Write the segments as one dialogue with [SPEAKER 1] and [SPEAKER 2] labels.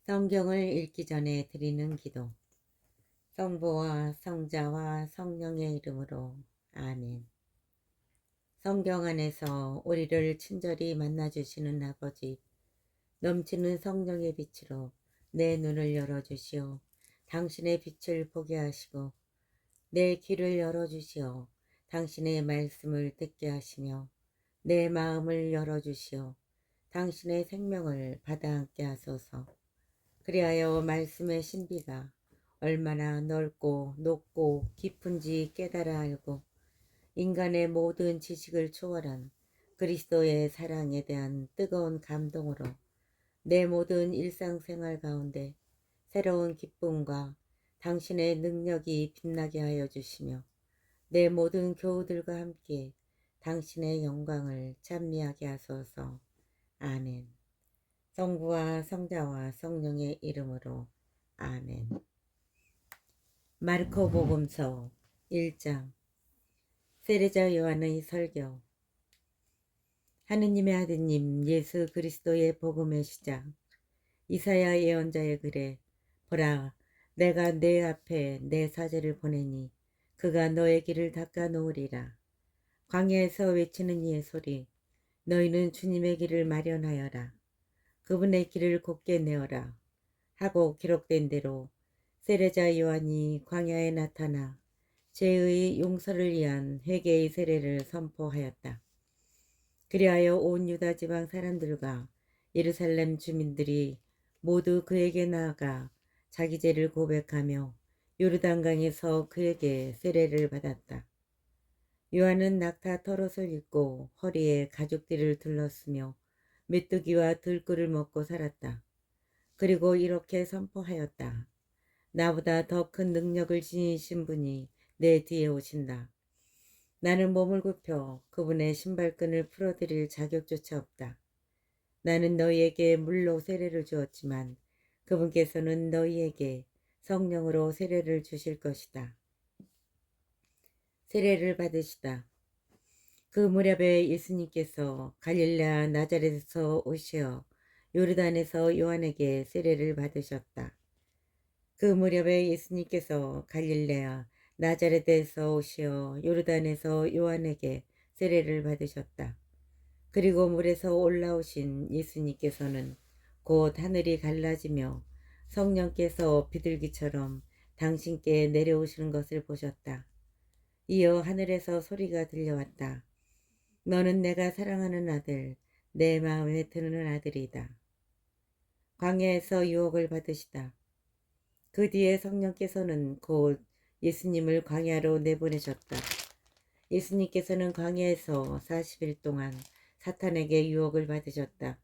[SPEAKER 1] 성경을 읽기 전에 드리는 기도. 성부와 성자와 성령의 이름으로 아멘. 성경 안에서 우리를 친절히 만나주시는 아버지, 넘치는 성령의 빛으로 내 눈을 열어주시오. 당신의 빛을 보게 하시고 내 귀를 열어주시오. 당신의 말씀을 듣게 하시며 내 마음을 열어주시오. 당신의 생명을 받아 앉게 하소서. 그리하여 말씀의 신비가 얼마나 넓고 높고 깊은지 깨달아 알고 인간의 모든 지식을 초월한 그리스도의 사랑에 대한 뜨거운 감동으로 내 모든 일상생활 가운데 새로운 기쁨과 당신의 능력이 빛나게 하여 주시며 내 모든 교우들과 함께 당신의 영광을 찬미하게 하소서. 아멘. 성부와 성자와 성령의 이름으로 아멘. 마르코 복음서 1장. 세례자 요한의 설교. 하느님의 아드님 예수 그리스도의 복음의 시작. 이사야 예언자의 글에 보라, 내가 내 앞에 내 사제를 보내니 그가 너의 길을 닦아 놓으리라. 광야에서 외치는 이의 소리, 너희는 주님의 길을 마련하여라. 그분의 길을 곧게 내어라 하고 기록된 대로 세례자 요한이 광야에 나타나 죄의 용서를 위한 회개의 세례를 선포하였다. 그리하여 온 유다 지방 사람들과 예루살렘 주민들이 모두 그에게 나아가 자기 죄를 고백하며 요르단강에서 그에게 세례를 받았다. 요한은 낙타 털옷을 입고 허리에 가죽띠를 둘렀으며 메뚜기와 들꿀을 먹고 살았다. 그리고 이렇게 선포하였다. 나보다 더 큰 능력을 지니신 분이 내 뒤에 오신다. 나는 몸을 굽혀 그분의 신발끈을 풀어드릴 자격조차 없다. 나는 너희에게 물로 세례를 주었지만 그분께서는 너희에게 성령으로 세례를 주실 것이다. 세례를 받으시다. 그 무렵에 예수님께서 갈릴레아 나자렛에서 오시어 요르단에서 요한에게 세례를 받으셨다. 그 무렵에 예수님께서 갈릴레아 나자렛에서 오시어 요르단에서 요한에게 세례를 받으셨다. 그리고 물에서 올라오신 예수님께서는 곧 하늘이 갈라지며 성령께서 비둘기처럼 당신께 내려오시는 것을 보셨다. 이어 하늘에서 소리가 들려왔다. 너는 내가 사랑하는 아들, 내 마음에 드는 아들이다. 광야에서 유혹을 받으시다. 그 뒤에 성령께서는 곧 예수님을 광야로 내보내셨다. 예수님께서는 광야에서 40일 동안 사탄에게 유혹을 받으셨다.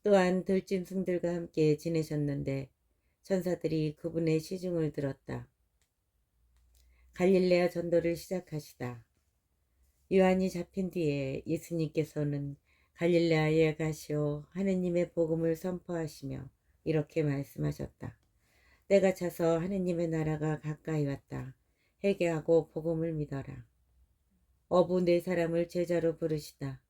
[SPEAKER 1] 또한 들짐승들과 함께 지내셨는데 천사들이 그분의 시중을 들었다. 갈릴레아 전도를 시작하시다. 요한이 잡힌 뒤에 예수님께서는 갈릴레아에 가시어 하느님의 복음을 선포하시며 이렇게 말씀하셨다. 때가 차서 하느님의 나라가 가까이 왔다. 회개하고 복음을 믿어라. 어부 4사람을 제자로 부르시다.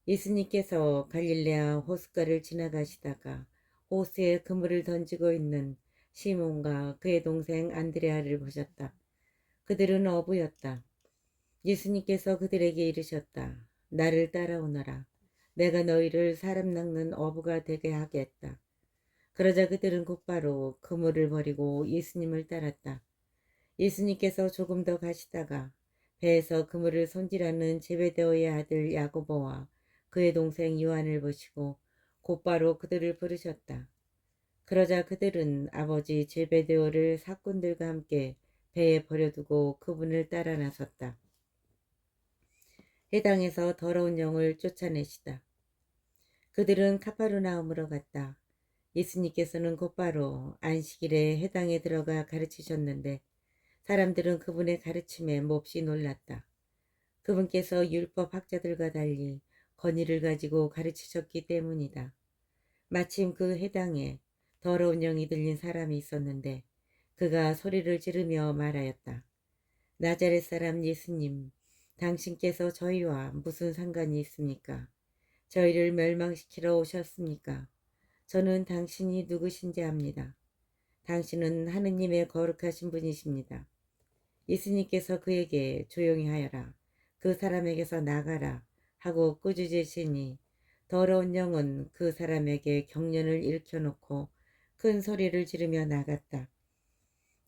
[SPEAKER 1] 예수님께서 갈릴레아 호숫가를 지나가시다가 호수에 그물을 던지고 있는 시몬과 그의 동생 안드레아를 보셨다. 그들은 어부였다. 예수님께서 그들에게 이르셨다. 나를 따라오너라. 내가 너희를 사람 낚는 어부가 되게 하겠다. 그러자 그들은 곧바로 그물을 버리고 예수님을 따랐다. 예수님께서 조금 더 가시다가 배에서 그물을 손질하는 제베데오의 아들 야고보와 그의 동생 요한을 보시고 곧바로 그들을 부르셨다. 그러자 그들은 아버지 제베데오를 사꾼들과 함께 배에 버려두고 그분을 따라 나섰다. 해당에서 더러운 영을 쫓아내시다. 그들은 카파르나움으로 갔다. 예수님께서는 곧바로 안식일에 해당에 들어가 가르치셨는데 사람들은 그분의 가르침에 몹시 놀랐다. 그분께서 율법 학자들과 달리 권위를 가지고 가르치셨기 때문이다. 마침 그 해당에 더러운 영이 들린 사람이 있었는데 그가 소리를 지르며 말하였다. 나자렛 사람 예수님, 당신께서 저희와 무슨 상관이 있습니까? 저희를 멸망시키러 오셨습니까? 저는 당신이 누구신지 압니다. 당신은 하느님의 거룩하신 분이십니다. 예수님께서 그에게 조용히 하여라. 그 사람에게서 나가라 하고 꾸짖으시니 더러운 영은 그 사람에게 경련을 일으켜놓고 큰 소리를 지르며 나갔다.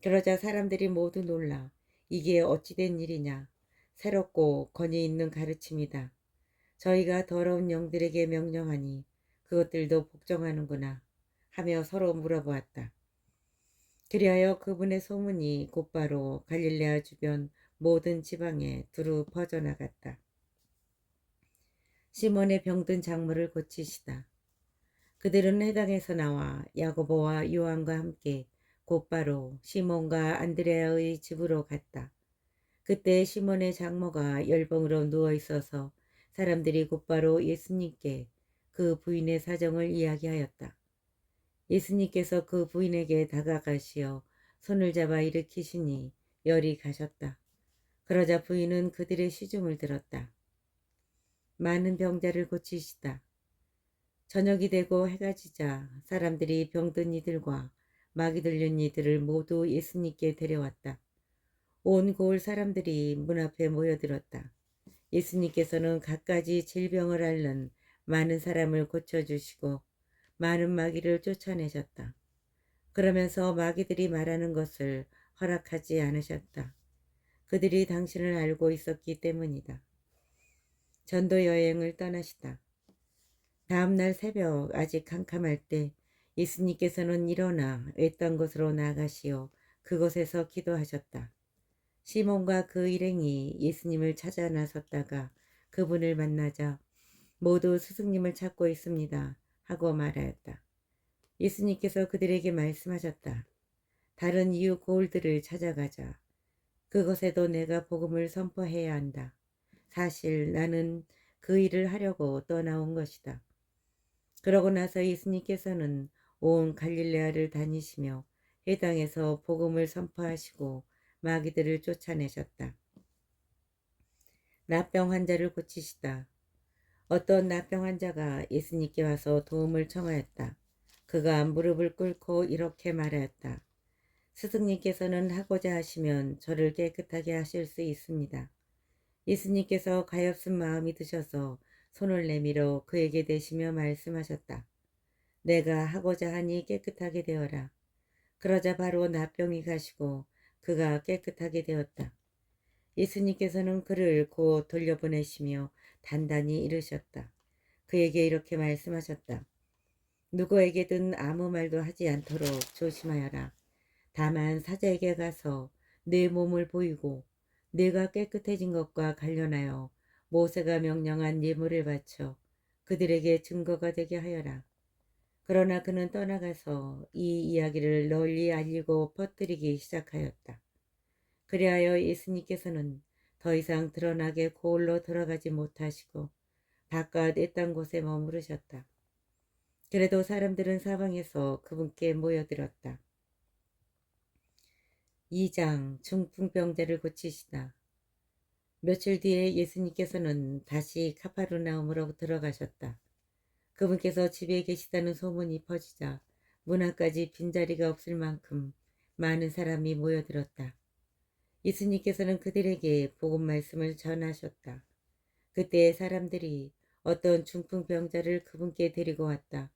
[SPEAKER 1] 그러자 사람들이 모두 놀라 이게 어찌된 일이냐. 새롭고 권위 있는 가르침이다. 저희가 더러운 영들에게 명령하니 그것들도 복종하는구나 하며 서로 물어보았다. 그리하여 그분의 소문이 곧바로 갈릴레아 주변 모든 지방에 두루 퍼져나갔다. 시몬의 병든 작물을 고치시다. 그들은 회당에서 나와 야고보와 요한과 함께 곧바로 시몬과 안드레아의 집으로 갔다. 그때 시몬의 장모가 열병으로 누워 있어서 사람들이 곧바로 예수님께 그 부인의 사정을 이야기하였다. 예수님께서 그 부인에게 다가가시어 손을 잡아 일으키시니 열이 가셨다. 그러자 부인은 그들의 시중을 들었다. 많은 병자를 고치시다. 저녁이 되고 해가 지자 사람들이 병든 이들과 마귀 들린 이들을 모두 예수님께 데려왔다. 온 고을 사람들이 문 앞에 모여들었다. 예수님께서는 갖가지 질병을 앓는 많은 사람을 고쳐주시고 많은 마귀를 쫓아내셨다. 그러면서 마귀들이 말하는 것을 허락하지 않으셨다. 그들이 당신을 알고 있었기 때문이다. 전도 여행을 떠나시다. 다음날 새벽 아직 캄캄할 때 예수님께서는 일어나 외딴 곳으로 나가시어 그곳에서 기도하셨다. 시몬과 그 일행이 예수님을 찾아 나섰다가 그분을 만나자 모두 스승님을 찾고 있습니다 하고 말하였다. 예수님께서 그들에게 말씀하셨다. 다른 이웃 고을들을 찾아가자. 그것에도 내가 복음을 선포해야 한다. 사실 나는 그 일을 하려고 떠나온 것이다. 그러고 나서 예수님께서는 온 갈릴레아를 다니시며 회당에서 복음을 선포하시고 마귀들을 쫓아내셨다. 납병 환자를 고치시다. 어떤 납병 환자가 예수님께 와서 도움을 청하였다. 그가 무릎을 꿇고 이렇게 말하였다. 스승님께서는 하고자 하시면 저를 깨끗하게 하실 수 있습니다. 예수님께서 가엾은 마음이 드셔서 손을 내밀어 그에게 대시며 말씀하셨다. 내가 하고자 하니 깨끗하게 되어라. 그러자 바로 나병이 가시고 그가 깨끗하게 되었다. 예수님께서는 그를 곧 돌려보내시며 단단히 이르셨다. 그에게 이렇게 말씀하셨다. 누구에게든 아무 말도 하지 않도록 조심하여라. 다만 사자에게 가서 내 몸을 보이고 내가 깨끗해진 것과 관련하여 모세가 명령한 예물을 바쳐 그들에게 증거가 되게 하여라. 그러나 그는 떠나가서 이 이야기를 널리 알리고 퍼뜨리기 시작하였다. 그리하여 예수님께서는 더 이상 드러나게 고을로 돌아가지 못하시고 바깥 외딴 곳에 머무르셨다. 그래도 사람들은 사방에서 그분께 모여들었다. 2장 중풍병자를 고치시다. 며칠 뒤에 예수님께서는 다시 카파르나움으로 들어가셨다. 그분께서 집에 계시다는 소문이 퍼지자 문 앞까지 빈자리가 없을 만큼 많은 사람이 모여들었다. 예수님께서는 그들에게 복음 말씀을 전하셨다. 그때 사람들이 어떤 중풍병자를 그분께 데리고 왔다.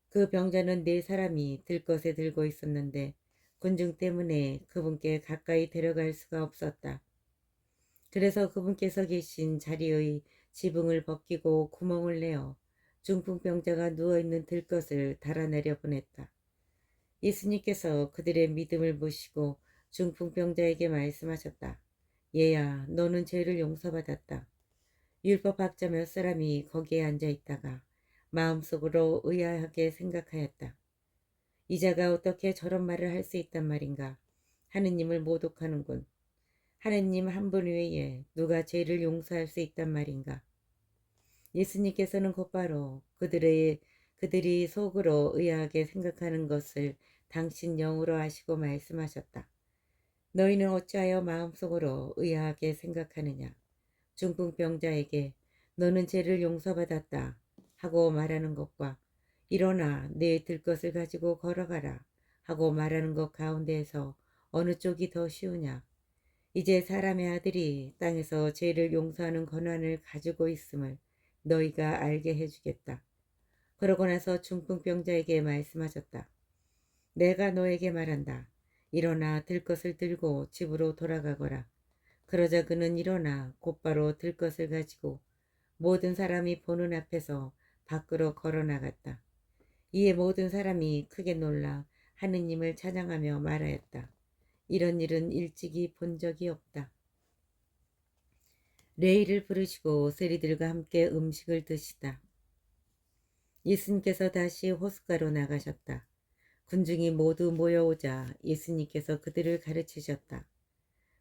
[SPEAKER 1] 그 병자는 4사람이 들것에 들고 있었는데 군중 때문에 그분께 가까이 데려갈 수가 없었다. 그래서 그분께서 계신 자리의 지붕을 벗기고 구멍을 내어 중풍병자가 누워있는 들것을 달아내려 보냈다. 예수님께서 그들의 믿음을 보시고 중풍병자에게 말씀하셨다. 얘야, 너는 죄를 용서받았다. 율법학자 몇 사람이 거기에 앉아 있다가 마음속으로 의아하게 생각하였다. 이 자가 어떻게 저런 말을 할 수 있단 말인가. 하느님을 모독하는군. 하느님 한 분 외에 누가 죄를 용서할 수 있단 말인가. 예수님께서는 곧바로 그들이 속으로 의아하게 생각하는 것을 당신 영으로 아시고 말씀하셨다. 너희는 어찌하여 마음속으로 의아하게 생각하느냐. 중풍병자에게 너는 죄를 용서받았다 하고 말하는 것과 일어나 내 들것을 가지고 걸어가라 하고 말하는 것 가운데에서 어느 쪽이 더 쉬우냐? 이제 사람의 아들이 땅에서 죄를 용서하는 권한을 가지고 있음을 너희가 알게 해주겠다. 그러고 나서 중풍병자에게 말씀하셨다. 내가 너에게 말한다. 일어나 들것을 들고 집으로 돌아가거라. 그러자 그는 일어나 곧바로 들것을 가지고 모든 사람이 보는 앞에서 밖으로 걸어 나갔다. 이에 모든 사람이 크게 놀라 하느님을 찬양하며 말하였다. 이런 일은 일찍이 본 적이 없다. 레이를 부르시고 세리들과 함께 음식을 드시다. 예수님께서 다시 호숫가로 나가셨다. 군중이 모두 모여오자 예수님께서 그들을 가르치셨다.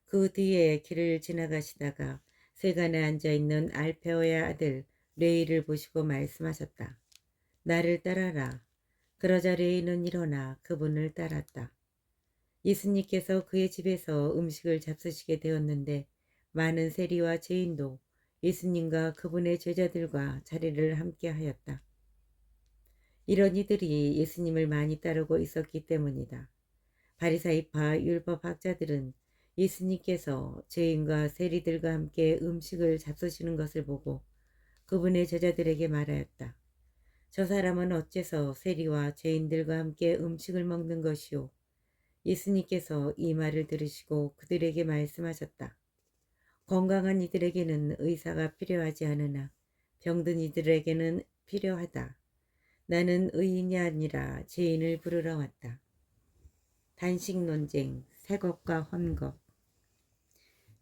[SPEAKER 1] 그 뒤에 길을 지나가시다가 세간에 앉아있는 알페오의 아들 레이를 보시고 말씀하셨다. 나를 따라라. 그러자 레이는 일어나 그분을 따랐다. 예수님께서 그의 집에서 음식을 잡수시게 되었는데 많은 세리와 죄인도 예수님과 그분의 제자들과 자리를 함께 하였다. 이런 이들이 예수님을 많이 따르고 있었기 때문이다. 바리사이파 율법학자들은 예수님께서 죄인과 세리들과 함께 음식을 잡수시는 것을 보고 그분의 제자들에게 말하였다. 저 사람은 어째서 세리와 죄인들과 함께 음식을 먹는 것이오? 예수님께서 이 말을 들으시고 그들에게 말씀하셨다. 건강한 이들에게는 의사가 필요하지 않으나 병든 이들에게는 필요하다. 나는 의인이 아니라 죄인을 부르러 왔다. 단식 논쟁, 새것과 헌것.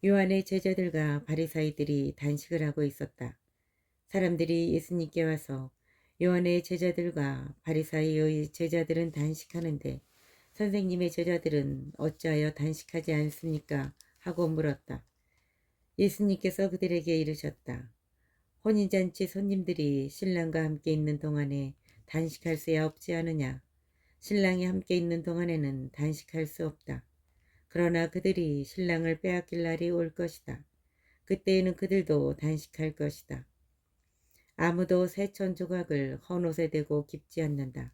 [SPEAKER 1] 요한의 제자들과 바리사이들이 단식을 하고 있었다. 사람들이 예수님께 와서 요한의 제자들과 바리사이의 제자들은 단식하는데 선생님의 제자들은 어찌하여 단식하지 않습니까? 하고 물었다. 예수님께서 그들에게 이르셨다. 혼인잔치 손님들이 신랑과 함께 있는 동안에 단식할 수야 없지 않으냐. 신랑이 함께 있는 동안에는 단식할 수 없다. 그러나 그들이 신랑을 빼앗길 날이 올 것이다. 그때에는 그들도 단식할 것이다. 아무도 새 천 조각을 헌옷에 대고 깁지 않는다.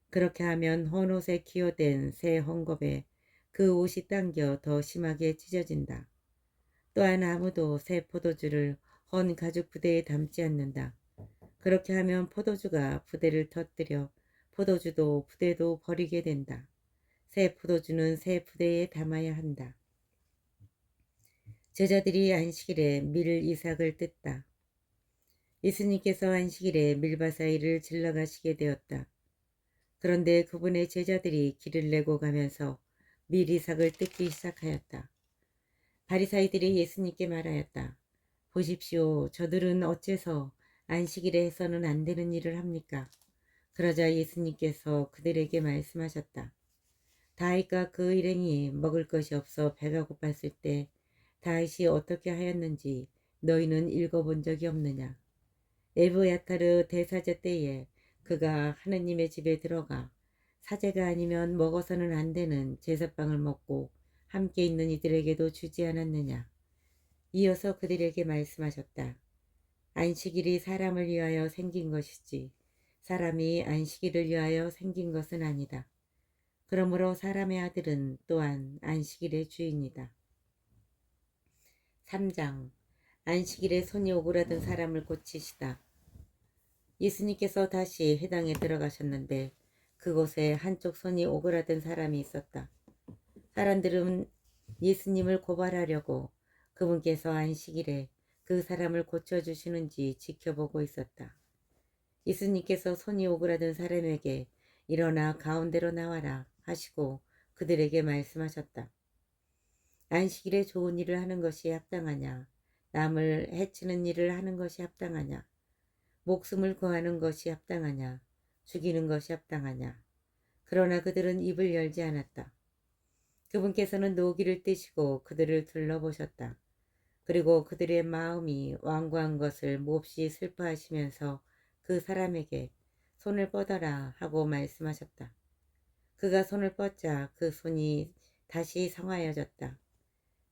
[SPEAKER 1] 그렇게 하면 헌옷에 기어댄 새 헝겊에 그 옷이 당겨 더 심하게 찢어진다. 또한 아무도 새 포도주를 헌 가죽 부대에 담지 않는다. 그렇게 하면 포도주가 부대를 터뜨려 포도주도 부대도 버리게 된다. 새 포도주는 새 부대에 담아야 한다. 제자들이 안식일에 밀 이삭을 뜯다. 예수님께서 안식일에 밀바사이를 질러가시게 되었다. 그런데 그분의 제자들이 길을 내고 가면서 밀 이삭을 뜯기 시작하였다. 바리사이들이 예수님께 말하였다. 보십시오. 저들은 어째서 안식일에 해서는 안 되는 일을 합니까? 그러자 예수님께서 그들에게 말씀하셨다. 다윗과 그 일행이 먹을 것이 없어 배가 고팠을 때 다윗이 어떻게 하였는지 너희는 읽어본 적이 없느냐. 에브야타르 대사제 때에 그가 하느님의 집에 들어가 사제가 아니면 먹어서는 안 되는 제사빵을 먹고 함께 있는 이들에게도 주지 않았느냐. 이어서 그들에게 말씀하셨다. 안식일이 사람을 위하여 생긴 것이지 사람이 안식일을 위하여 생긴 것은 아니다. 그러므로 사람의 아들은 또한 안식일의 주인이다. 3장. 안식일에 손이 오그라든 사람을 고치시다. 예수님께서 다시 회당에 들어가셨는데 그곳에 한쪽 손이 오그라든 사람이 있었다. 사람들은 예수님을 고발하려고 그분께서 안식일에 그 사람을 고쳐주시는지 지켜보고 있었다. 예수님께서 손이 오그라든 사람에게 일어나 가운데로 나와라 하시고 그들에게 말씀하셨다. 안식일에 좋은 일을 하는 것이 합당하냐? 남을 해치는 일을 하는 것이 합당하냐? 목숨을 구하는 것이 합당하냐? 죽이는 것이 합당하냐? 그러나 그들은 입을 열지 않았다. 그분께서는 노기를 떼시고 그들을 둘러보셨다. 그리고 그들의 마음이 완고한 것을 몹시 슬퍼하시면서 그 사람에게 손을 뻗어라 하고 말씀하셨다. 그가 손을 뻗자 그 손이 다시 성하여졌다.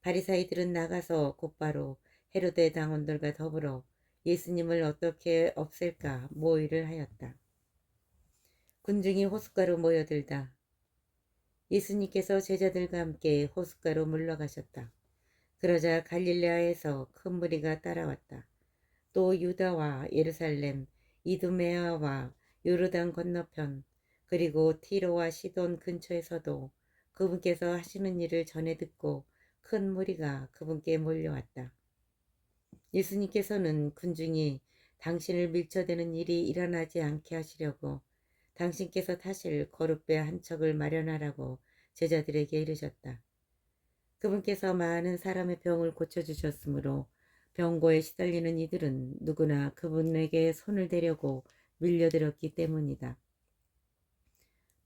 [SPEAKER 1] 바리사이들은 나가서 곧바로 헤로데 당원들과 더불어 예수님을 어떻게 없앨까 모의를 하였다. 군중이 호숫가로 모여들다 예수님께서 제자들과 함께 호숫가로 물러가셨다. 그러자 갈릴레아에서 큰 무리가 따라왔다. 또 유다와 예루살렘, 이두메아와 요르단 건너편, 그리고 티로와 시돈 근처에서도 그분께서 하시는 일을 전해 듣고 큰 무리가 그분께 몰려왔다. 예수님께서는 군중이 당신을 밀쳐대는 일이 일어나지 않게 하시려고 당신께서 타실 거룻배 한 척을 마련하라고 제자들에게 이르셨다. 그분께서 많은 사람의 병을 고쳐주셨으므로 병고에 시달리는 이들은 누구나 그분에게 손을 대려고 밀려들었기 때문이다.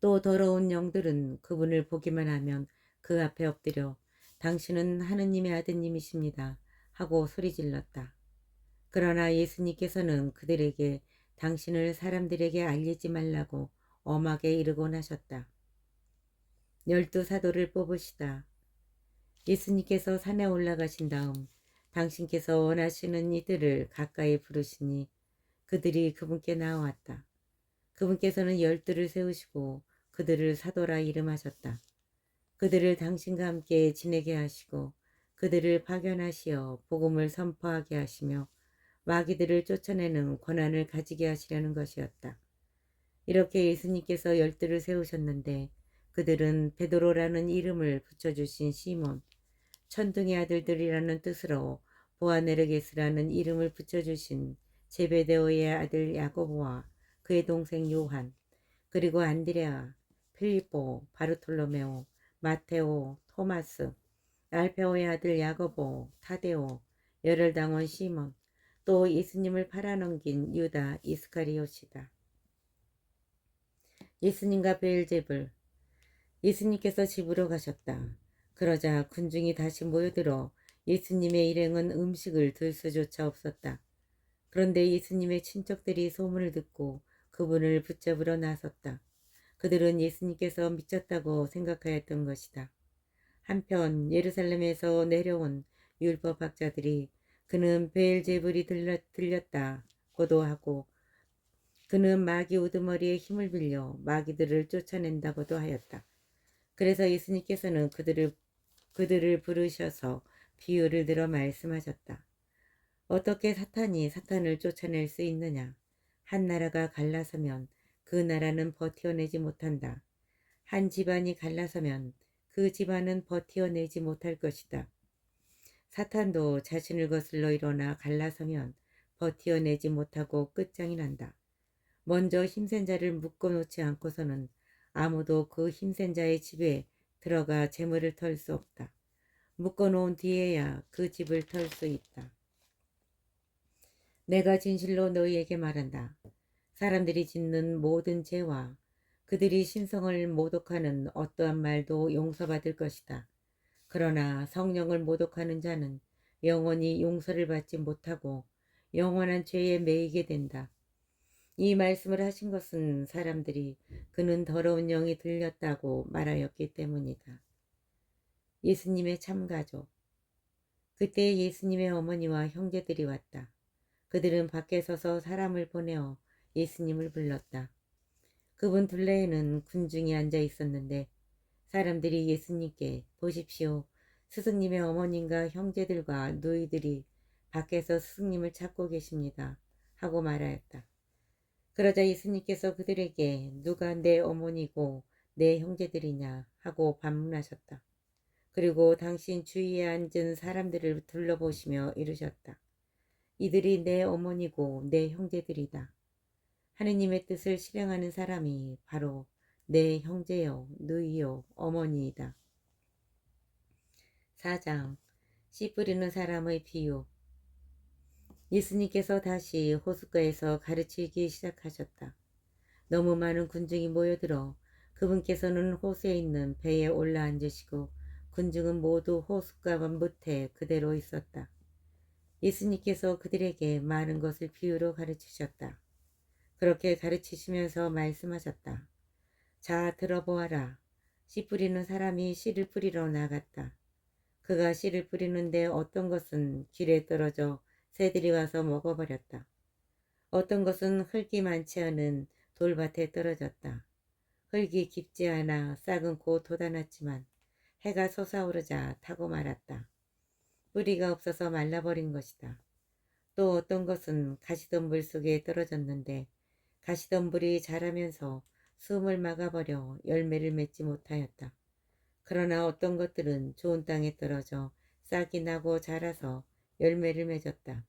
[SPEAKER 1] 또 더러운 영들은 그분을 보기만 하면 그 앞에 엎드려 당신은 하느님의 아드님이십니다 하고 소리질렀다. 그러나 예수님께서는 그들에게 당신을 사람들에게 알리지 말라고 엄하게 이르곤 하셨다. 12 사도를 뽑으시다. 예수님께서 산에 올라가신 다음 당신께서 원하시는 이들을 가까이 부르시니 그들이 그분께 나왔다. 그분께서는 12를 세우시고 그들을 사도라 이름하셨다. 그들을 당신과 함께 지내게 하시고 그들을 파견하시어 복음을 선포하게 하시며 마귀들을 쫓아내는 권한을 가지게 하시려는 것이었다. 이렇게 예수님께서 12를 세우셨는데 그들은 베드로라는 이름을 붙여주신 시몬, 천둥의 아들들이라는 뜻으로 보아네르게스라는 이름을 붙여주신 제베데오의 아들 야고보와 그의 동생 요한, 그리고 안드레아, 필리포, 바르톨로메오, 마테오, 토마스, 알페오의 아들 야고보, 타데오, 열혈당원 시몬, 또 예수님을 팔아넘긴 유다 이스카리옷이다. 예수님과 베엘제불. 예수님께서 집으로 가셨다. 그러자 군중이 다시 모여들어 예수님의 일행은 음식을 들 수조차 없었다. 그런데 예수님의 친척들이 소문을 듣고 그분을 붙잡으러 나섰다. 그들은 예수님께서 미쳤다고 생각하였던 것이다. 한편 예루살렘에서 내려온 율법학자들이 그는 베엘제불이 들렸다고도 하고 그는 마귀 우두머리에 힘을 빌려 마귀들을 쫓아낸다고도 하였다. 그래서 예수님께서는 그들을 부르셔서 비유를 들어 말씀하셨다. 어떻게 사탄이 사탄을 쫓아낼 수 있느냐? 한 나라가 갈라서면 그 나라는 버티어내지 못한다. 한 집안이 갈라서면 그 집안은 버티어내지 못할 것이다. 사탄도 자신을 거슬러 일어나 갈라서면 버티어내지 못하고 끝장이 난다. 먼저 힘센 자를 묶어놓지 않고서는 아무도 그 힘센 자의 집에 들어가 재물을 털 수 없다. 묶어놓은 뒤에야 그 집을 털 수 있다. 내가 진실로 너희에게 말한다. 사람들이 짓는 모든 죄와 그들이 신성을 모독하는 어떠한 말도 용서받을 것이다. 그러나 성령을 모독하는 자는 영원히 용서를 받지 못하고 영원한 죄에 매이게 된다. 이 말씀을 하신 것은 사람들이 그는 더러운 영이 들렸다고 말하였기 때문이다. 예수님의 참가족. 그때 예수님의 어머니와 형제들이 왔다. 그들은 밖에 서서 사람을 보내어 예수님을 불렀다. 그분 둘레에는 군중이 앉아 있었는데 사람들이 예수님께 보십시오. 스승님의 어머님과 형제들과 누이들이 밖에서 스승님을 찾고 계십니다. 하고 말하였다. 그러자 예수님께서 그들에게 누가 내 어머니고 내 형제들이냐 하고 반문하셨다. 그리고 당신 주위에 앉은 사람들을 둘러보시며 이르셨다. 이들이 내 어머니고 내 형제들이다. 하느님의 뜻을 실행하는 사람이 바로 내 형제요, 누이요, 어머니이다. 4장 씨 뿌리는 사람의 비유. 예수님께서 다시 호숫가에서 가르치기 시작하셨다. 너무 많은 군중이 모여들어 그분께서는 호수에 있는 배에 올라앉으시고 군중은 모두 호숫가 밑에 그대로 있었다. 예수님께서 그들에게 많은 것을 비유로 가르치셨다. 그렇게 가르치시면서 말씀하셨다. 자, 들어보아라. 씨 뿌리는 사람이 씨를 뿌리러 나갔다. 그가 씨를 뿌리는데 어떤 것은 길에 떨어져 새들이 와서 먹어버렸다. 어떤 것은 흙이 많지 않은 돌밭에 떨어졌다. 흙이 깊지 않아 싹은 곧 돋아났지만 해가 솟아오르자 타고 말았다. 뿌리가 없어서 말라버린 것이다. 또 어떤 것은 가시덤불 속에 떨어졌는데 가시덤불이 자라면서 숨을 막아버려 열매를 맺지 못하였다. 그러나 어떤 것들은 좋은 땅에 떨어져 싹이 나고 자라서 열매를 맺었다.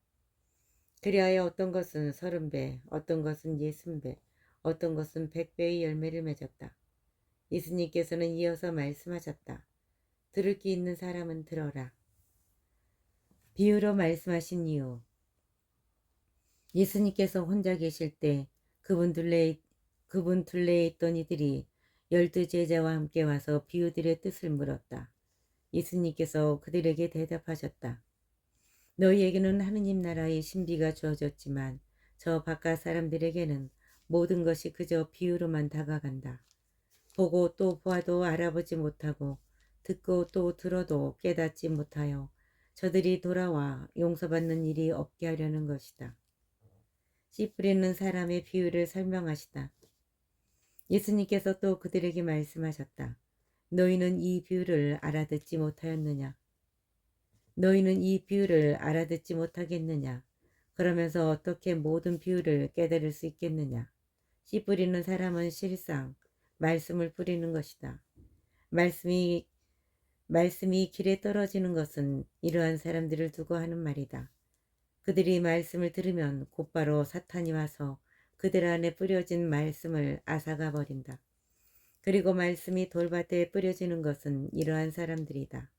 [SPEAKER 1] 그리하여 어떤 것은 30배, 어떤 것은 60배, 어떤 것은 100배의 열매를 맺었다. 예수님께서는 이어서 말씀하셨다. 들을 귀 있는 사람은 들어라. 비유로 말씀하신 이유. 예수님께서 혼자 계실 때 그분 둘레에 있던 이들이 12제자와 함께 와서 비유들의 뜻을 물었다. 예수님께서 그들에게 대답하셨다. 너희에게는 하느님 나라의 신비가 주어졌지만 저 바깥 사람들에게는 모든 것이 그저 비유로만 다가간다. 보고 또 보아도 알아보지 못하고 듣고 또 들어도 깨닫지 못하여 저들이 돌아와 용서받는 일이 없게 하려는 것이다. 씨 뿌리는 사람의 비유를 설명하시다. 예수님께서 또 그들에게 말씀하셨다. 너희는 이 비유를 알아듣지 못하였느냐? 너희는 이 비유를 알아듣지 못하겠느냐? 그러면서 어떻게 모든 비유를 깨달을 수 있겠느냐? 씨 뿌리는 사람은 실상 말씀을 뿌리는 것이다. 말씀이 길에 떨어지는 것은 이러한 사람들을 두고 하는 말이다. 그들이 말씀을 들으면 곧바로 사탄이 와서 그들 안에 뿌려진 말씀을 앗아가 버린다. 그리고 말씀이 돌밭에 뿌려지는 것은 이러한 사람들이다.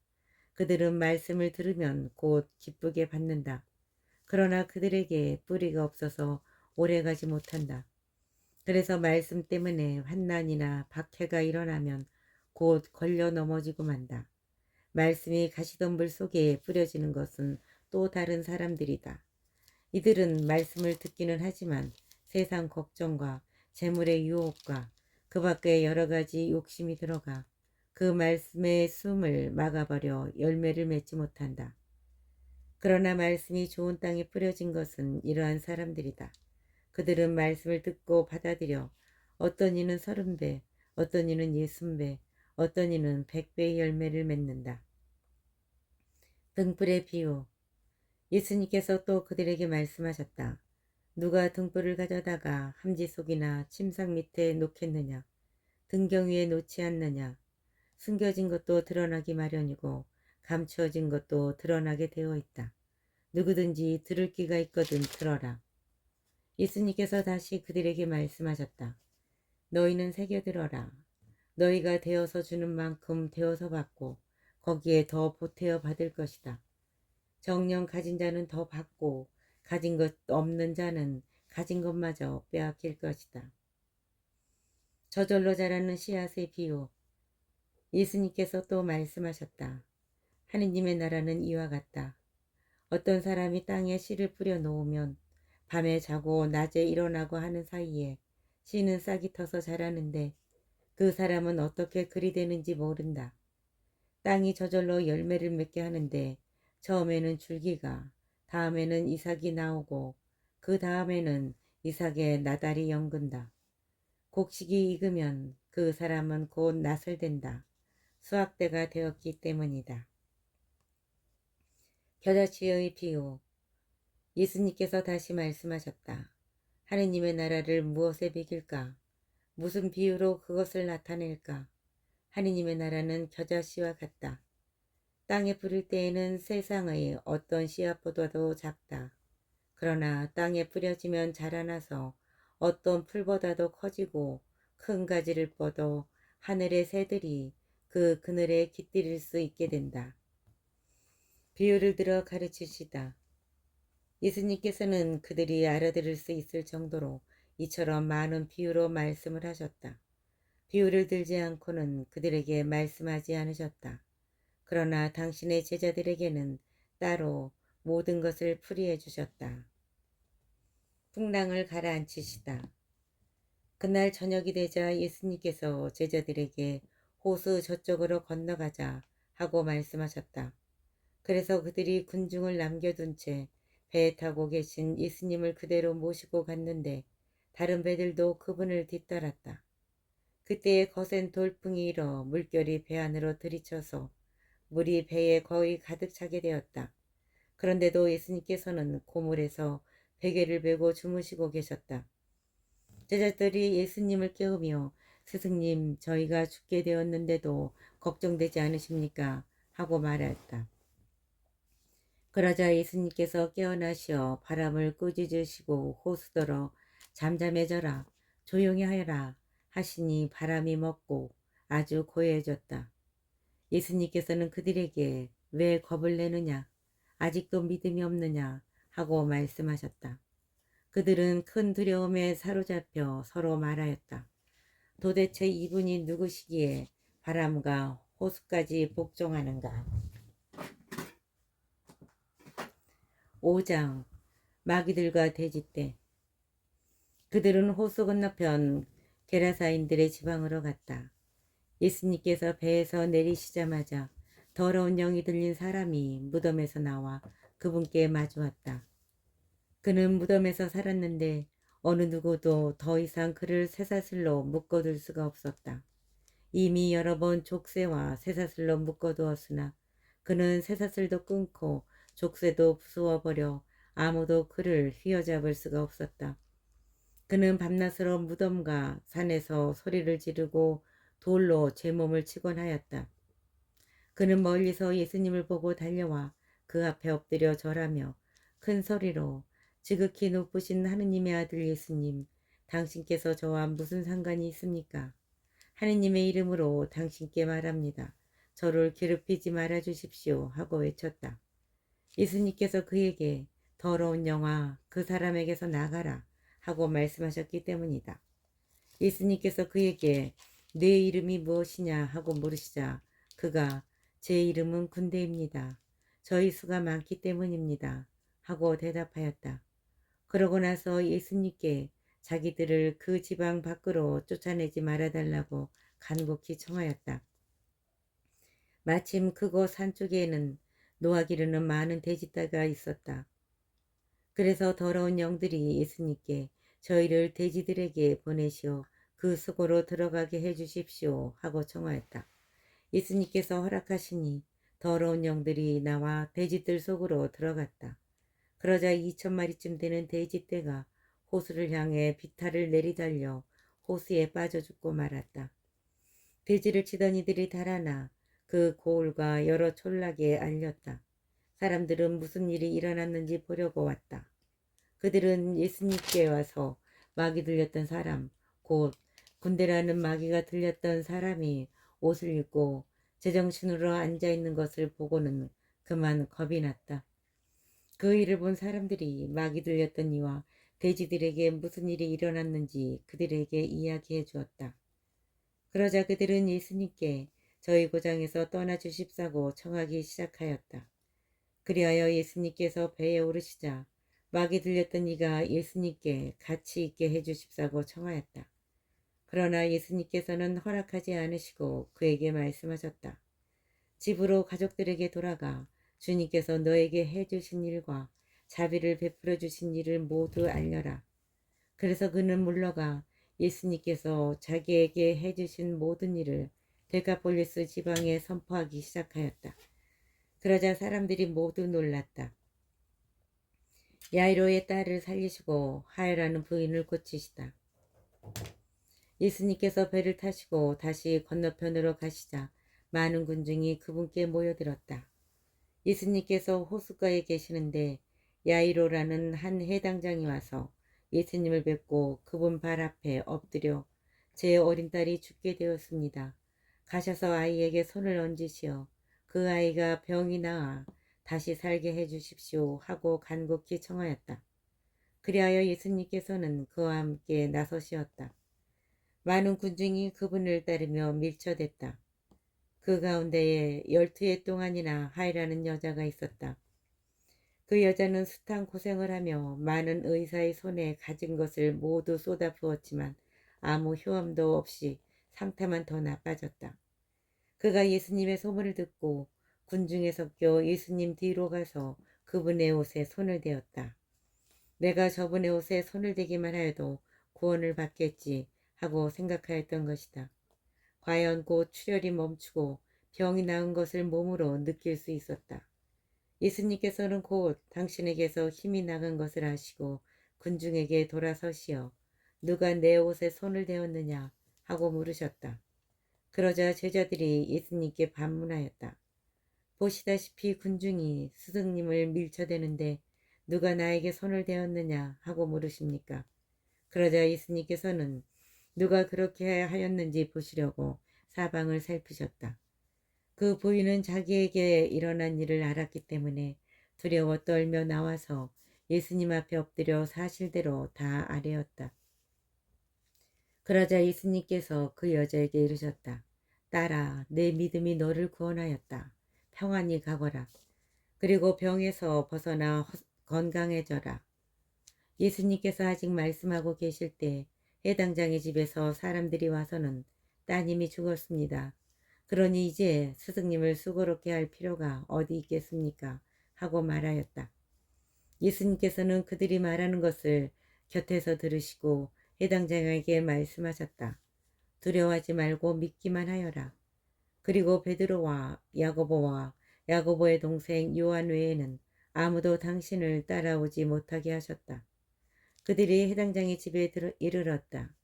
[SPEAKER 1] 그들은 말씀을 들으면 곧 기쁘게 받는다. 그러나 그들에게 뿌리가 없어서 오래가지 못한다. 그래서 말씀 때문에 환난이나 박해가 일어나면 곧 걸려 넘어지고 만다. 말씀이 가시덤불 속에 뿌려지는 것은 또 다른 사람들이다. 이들은 말씀을 듣기는 하지만 세상 걱정과 재물의 유혹과 그 밖에 여러 가지 욕심이 들어가 그 말씀의 숨을 막아버려 열매를 맺지 못한다. 그러나 말씀이 좋은 땅에 뿌려진 것은 이러한 사람들이다. 그들은 말씀을 듣고 받아들여 어떤 이는 30배, 어떤 이는 60배, 어떤 이는 100배의 열매를 맺는다. 등불의 비유. 예수님께서 또 그들에게 말씀하셨다. 누가 등불을 가져다가 함지 속이나 침상 밑에 놓겠느냐? 등경 위에 놓지 않느냐? 숨겨진 것도 드러나기 마련이고 감추어진 것도 드러나게 되어 있다. 누구든지 들을 귀가 있거든 들어라. 예수님께서 다시 그들에게 말씀하셨다. 너희는 새겨들어라. 너희가 되어서 주는 만큼 되어서 받고 거기에 더 보태어 받을 것이다. 정녕 가진 자는 더 받고 가진 것 없는 자는 가진 것마저 빼앗길 것이다. 저절로 자라는 씨앗의 비유. 예수님께서 또 말씀하셨다. 하느님의 나라는 이와 같다. 어떤 사람이 땅에 씨를 뿌려 놓으면 밤에 자고 낮에 일어나고 하는 사이에 씨는 싹이 터서 자라는데 그 사람은 어떻게 그리 되는지 모른다. 땅이 저절로 열매를 맺게 하는데 처음에는 줄기가, 다음에는 이삭이 나오고 그 다음에는 이삭의 나달이 연근다. 곡식이 익으면 그 사람은 곧 낫을 된다. 수확대가 되었기 때문이다. 겨자씨의 비유. 예수님께서 다시 말씀하셨다. 하느님의 나라를 무엇에 비길까? 무슨 비유로 그것을 나타낼까? 하느님의 나라는 겨자씨와 같다. 땅에 뿌릴 때에는 세상의 어떤 씨앗보다도 작다. 그러나 땅에 뿌려지면 자라나서 어떤 풀보다도 커지고 큰 가지를 뻗어 하늘의 새들이 그 그늘에 깃들일 수 있게 된다. 비유를 들어 가르치시다. 예수님께서는 그들이 알아들을 수 있을 정도로 이처럼 많은 비유로 말씀을 하셨다. 비유를 들지 않고는 그들에게 말씀하지 않으셨다. 그러나 당신의 제자들에게는 따로 모든 것을 풀이해 주셨다. 풍랑을 가라앉히시다. 그날 저녁이 되자 예수님께서 제자들에게 호수 저쪽으로 건너가자 하고 말씀하셨다. 그래서 그들이 군중을 남겨둔 채 배에 타고 계신 예수님을 그대로 모시고 갔는데 다른 배들도 그분을 뒤따랐다. 그때에 거센 돌풍이 일어 물결이 배 안으로 들이쳐서 물이 배에 거의 가득 차게 되었다. 그런데도 예수님께서는 고물에서 베개를 베고 주무시고 계셨다. 제자들이 예수님을 깨우며 스승님, 저희가 죽게 되었는데도 걱정되지 않으십니까? 하고 말하였다. 그러자 예수님께서 깨어나시어 바람을 꾸짖으시고 호수더러 잠잠해져라, 조용히 하여라 하시니 바람이 멎고 아주 고요해졌다. 예수님께서는 그들에게 왜 겁을 내느냐, 아직도 믿음이 없느냐 하고 말씀하셨다. 그들은 큰 두려움에 사로잡혀 서로 말하였다. 도대체 이분이 누구시기에 바람과 호수까지 복종하는가. 5장 마귀들과 돼지떼. 그들은 호수 건너편 게라사인들의 지방으로 갔다. 예수님께서 배에서 내리시자마자 더러운 영이 들린 사람이 무덤에서 나와 그분께 마주왔다. 그는 무덤에서 살았는데 어느 누구도 더 이상 그를 쇠사슬로 묶어둘 수가 없었다. 이미 여러 번 족쇄와 쇠사슬로 묶어두었으나 그는 쇠사슬도 끊고 족쇄도 부수어버려 아무도 그를 휘어잡을 수가 없었다. 그는 밤낮으로 무덤과 산에서 소리를 지르고 돌로 제 몸을 치곤 하였다. 그는 멀리서 예수님을 보고 달려와 그 앞에 엎드려 절하며 큰 소리로 지극히 높으신 하느님의 아들 예수님, 당신께서 저와 무슨 상관이 있습니까? 하느님의 이름으로 당신께 말합니다. 저를 괴롭히지 말아 주십시오 하고 외쳤다. 예수님께서 그에게 더러운 영아, 그 사람에게서 나가라 하고 말씀하셨기 때문이다. 예수님께서 그에게 내 이름이 무엇이냐 하고 물으시자 그가 제 이름은 군대입니다. 저희 수가 많기 때문입니다 하고 대답하였다. 그러고 나서 예수님께 자기들을 그 지방 밖으로 쫓아내지 말아달라고 간곡히 청하였다. 마침 그곳 산쪽에는 노아 기르는 많은 돼지떼가 있었다. 그래서 더러운 영들이 예수님께 저희를 돼지들에게 보내시어 그 수고로 들어가게 해주십시오 하고 청하였다. 예수님께서 허락하시니 더러운 영들이 나와 돼지들 속으로 들어갔다. 그러자 2,000마리쯤 되는 돼지떼가 호수를 향해 비탈을 내리달려 호수에 빠져 죽고 말았다. 돼지를 치던 이들이 달아나 그 고울과 여러 촌락에 알렸다. 사람들은 무슨 일이 일어났는지 보려고 왔다. 그들은 예수님께 와서 마귀 들렸던 사람, 곧 군대라는 마귀가 들렸던 사람이 옷을 입고 제정신으로 앉아있는 것을 보고는 그만 겁이 났다. 그 일을 본 사람들이 마귀 들렸던 이와 돼지들에게 무슨 일이 일어났는지 그들에게 이야기해 주었다. 그러자 그들은 예수님께 저희 고장에서 떠나 주십사고 청하기 시작하였다. 그리하여 예수님께서 배에 오르시자 마귀 들렸던 이가 예수님께 같이 있게 해주십사고 청하였다. 그러나 예수님께서는 허락하지 않으시고 그에게 말씀하셨다. 집으로 가족들에게 돌아가 주님께서 너에게 해주신 일과 자비를 베풀어 주신 일을 모두 알려라. 그래서 그는 물러가 예수님께서 자기에게 해주신 모든 일을 데카폴리스 지방에 선포하기 시작하였다. 그러자 사람들이 모두 놀랐다. 야이로의 딸을 살리시고 하여라는 부인을 고치시다. 예수님께서 배를 타시고 다시 건너편으로 가시자 많은 군중이 그분께 모여들었다. 예수님께서 호숫가에 계시는데 야이로라는 한 해당장이 와서 예수님을 뵙고 그분 발 앞에 엎드려 제 어린 딸이 죽게 되었습니다. 가셔서 아이에게 손을 얹으시어 그 아이가 병이 나아 다시 살게 해주십시오 하고 간곡히 청하였다. 그리하여 예수님께서는 그와 함께 나서시었다. 많은 군중이 그분을 따르며 밀쳐댔다. 그 가운데에 12해 동안이나 하이라는 여자가 있었다. 그 여자는 숱한 고생을 하며 많은 의사의 손에 가진 것을 모두 쏟아부었지만 아무 효험도 없이 상태만 더 나빠졌다. 그가 예수님의 소문을 듣고 군중에 섞여 예수님 뒤로 가서 그분의 옷에 손을 대었다. 내가 저분의 옷에 손을 대기만 하여도 구원을 받겠지 하고 생각하였던 것이다. 과연 곧 출혈이 멈추고 병이 나은 것을 몸으로 느낄 수 있었다. 예수님께서는 곧 당신에게서 힘이 나간 것을 아시고 군중에게 돌아서시어 누가 내 옷에 손을 대었느냐 하고 물으셨다. 그러자 제자들이 예수님께 반문하였다. 보시다시피 군중이 스승님을 밀쳐대는데 누가 나에게 손을 대었느냐 하고 물으십니까? 그러자 예수님께서는 누가 그렇게 하였는지 보시려고 사방을 살피셨다. 그 부인은 자기에게 일어난 일을 알았기 때문에 두려워 떨며 나와서 예수님 앞에 엎드려 사실대로 다 아뢰었다. 그러자 예수님께서 그 여자에게 이르셨다. 딸아, 내 믿음이 너를 구원하였다. 평안히 가거라. 그리고 병에서 벗어나 건강해져라. 예수님께서 아직 말씀하고 계실 때 해당장의 집에서 사람들이 와서는 따님이 죽었습니다. 그러니 이제 스승님을 수고롭게 할 필요가 어디 있겠습니까? 하고 말하였다. 예수님께서는 그들이 말하는 것을 곁에서 들으시고 해당장에게 말씀하셨다. 두려워하지 말고 믿기만 하여라. 그리고 베드로와 야고보와 야고보의 동생 요한 외에는 아무도 당신을 따라오지 못하게 하셨다. 그들이 해당장의 집에 이르렀다.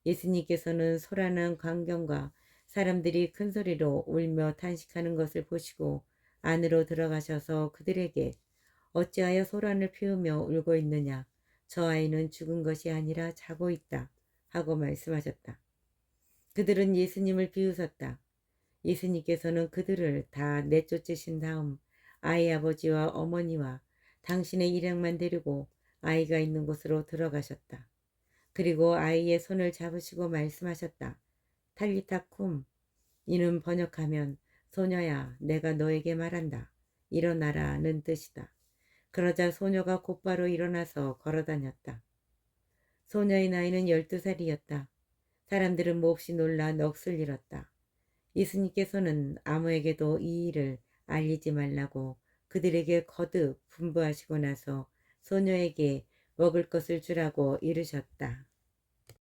[SPEAKER 1] 예수님께서는 소란한 광경과 사람들이 큰 소리로 울며 탄식하는 것을 보시고 안으로 들어가셔서 그들에게 어찌하여 소란을 피우며 울고 있느냐? 저 아이는 죽은 것이 아니라 자고 있다. 하고 말씀하셨다. 그들은 예수님을 비웃었다. 예수님께서는 그들을 다 내쫓으신 다음 아이 아버지와 어머니와 당신의 일행만 데리고 아이가 있는 곳으로 들어가셨다. 그리고 아이의 손을 잡으시고 말씀하셨다. 탈리타 쿰. 이는 번역하면 소녀야 내가 너에게 말한다. 일어나라는 뜻이다. 그러자 소녀가 곧바로 일어나서 걸어다녔다. 소녀의 나이는 12살이었다. 사람들은 몹시 놀라 넋을 잃었다. 예수님께서는 아무에게도 이 일을 알리지 말라고 그들에게 거듭 분부하시고 나서 소녀에게 먹을 것을 주라고 이르셨다.